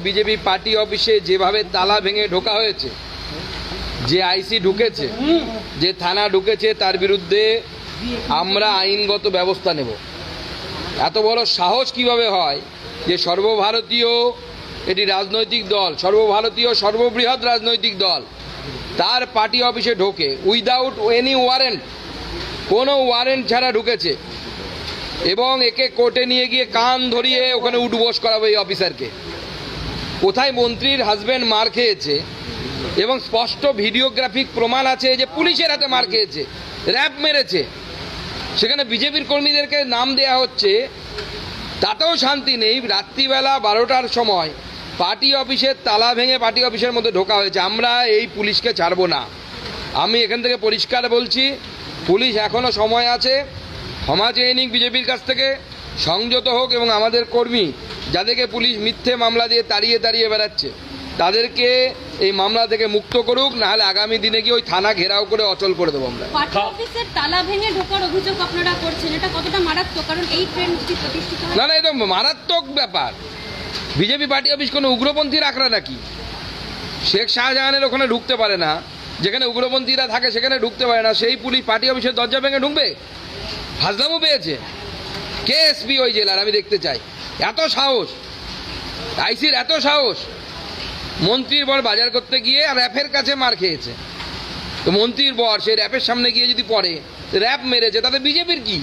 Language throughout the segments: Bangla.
বিজেপি পার্টি অফিসে যেভাবে তালা ভেঙে ঢোকা হয়েছে, যে আইসি ঢুকেছে, যে থানা ঢুকেছে, তার বিরুদ্ধে আমরা আইনগত ব্যবস্থা নেব। এত বড় সাহস কিভাবে হয় যে সর্বভারতীয় এটি রাজনৈতিক দল, সর্বভারতীয় সর্ববৃহৎ রাজনৈতিক দল, তার পার্টি অফিসে ঢোকে উইদাউট এনি ওয়ারেন্ট, কোনো ওয়ারেন্ট ছাড়া ঢুকেছে, এবং একে কোর্টে নিয়ে গিয়ে কান ধরিয়ে ওখানে উঠবোস করাবে এই অফিসারকে। কোথায় মন্ত্রীর হাজব্যান্ড মার খেয়েছে এবং স্পষ্ট ভিডিওগ্রাফিক প্রমাণ আছে যে পুলিশের হাতে মার খেয়েছে, র্যাব মেরেছে, সেখানে বিজেপির কর্মীদেরকে নাম দেয়া হচ্ছে, তাতেও শান্তি নেই। রাত্রিবেলা 12টার সময় পার্টি অফিসের তালা ভেঙে পার্টি অফিসের মধ্যে ঢোকা হয়েছে। আমরা এই পুলিশকে ছাড়বো না। আমি এখান থেকে পরিষ্কার বলছি, পুলিশ এখনও সময় আছে, ক্ষমা চেয়ে নিক বিজেপির কাছ থেকে, সংযত হোক, এবং আমাদের কর্মী যাদেরকে পুলিশ মিথ্যে মামলা দিয়ে তাড়িয়ে তাড়িয়ে বেড়াচ্ছে তাদেরকে এই মামলা থেকে মুক্ত করুক, নাহলে আগামী দিনে গিয়ে ওই থানা ঘেরাও করে অচল করে দেবো আমরা। পার্টি অফিসের তালা ভেঙে ঢোকার অভিযোগ আপনারা করছেন, এটা কতটা মারাত্মক? কারণ এই ট্রেন্ডটি প্রতিষ্ঠিত হয়। না, এটা মারাত্মক ব্যাপার। বিজেপি পার্টি অফিস কোনো উগ্রপন্থীর আখড়া নাকি? শেখ শাহজাহানের ওখানে ঢুকতে পারে না, যেখানে উগ্রপন্থীরা থাকে সেখানে ঢুকতে পারে না, সেই পুলিশ পার্টি অফিসের দরজা ভেঙে ঢুকবে? ফাজলামও পেয়েছে কে এসপি ওই জেলার? আমি দেখতে চাই এত সাহস, আইসির এত সাহস। মন্ত্রীর বর বাজার করতে গিয়ে র্যাপের কাছে মার খেয়েছে, তো মন্ত্রীর বর সেই র্যাপের সামনে গিয়ে যদি পড়ে, র্যাপ মেরেছে, তাতে বিজেপির কি?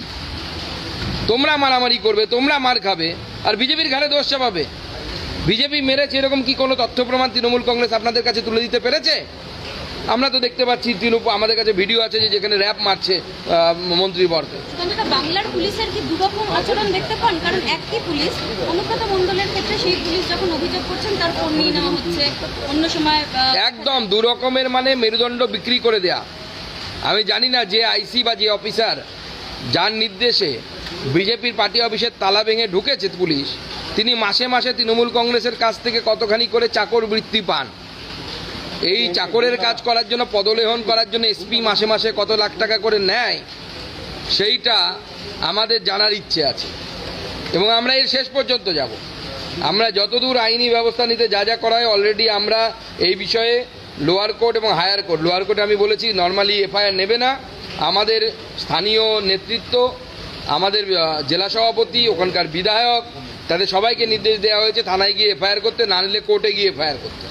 তোমরা মারামারি করবে, তোমরা মার খাবে, আর বিজেপির ঘাড়ে দোষ চাপাবে। বিজেপি মেরেছে এরকম কি কোনো তথ্য প্রমাণ তৃণমূল কংগ্রেস আপনাদের কাছে তুলে দিতে পেরেছে? আমরা তো দেখতে পাচ্ছি, আমাদের কাছে ভিডিও আছে যে যেখানে র্যাপ মারছে মন্ত্রীর বরকে। বাংলার পুলিশের কি দুরকম আচরণ দেখতে পান? কারণ একই পুলিশ, অনুব্রত মণ্ডলের ক্ষেত্রে সেই পুলিশ যখন অভিযোগ করছেন তার ফোন নিয়ে নেওয়া হচ্ছে, অন্য সময় একদম দু রকমের, মানে মেরুদণ্ড বিক্রি করে দেয়া। আমি জানি না যে আইসি বা যে অফিসার যার নির্দেশে বিজেপির পার্টি অফিসের তালা ভেঙে ঢুকেছে পুলিশ, তিনি মাসে মাসে তৃণমূল কংগ্রেসের কাছ থেকে কতখানি করে চাকর বৃত্তি পান। এই চাকরের কাজ করার জন্য, পদলেহন করার জন্য এসপি মাসে মাসে কত লাখ টাকা করে নেয়, সেইটা আমাদের জানার ইচ্ছে আছে, এবং আমরা এর শেষ পর্যন্ত যাব। আমরা যতদূর আইনি ব্যবস্থা নিতে যা যা করা হয়, অলরেডি আমরা এই বিষয়ে লোয়ার কোর্ট এবং হায়ার কোর্ট, লোয়ার কোর্টে আমি বলেছি নর্মালি এফআইআর নেবে না, আমাদের স্থানীয় নেতৃত্ব, আমাদের জেলা সভাপতি, ওখানকার বিধায়ক, তাদের সবাইকে নির্দেশ দেওয়া হয়েছে থানায় গিয়ে এফআইআর করতে, না নিলে কোর্টে গিয়ে এফআইআর করতে।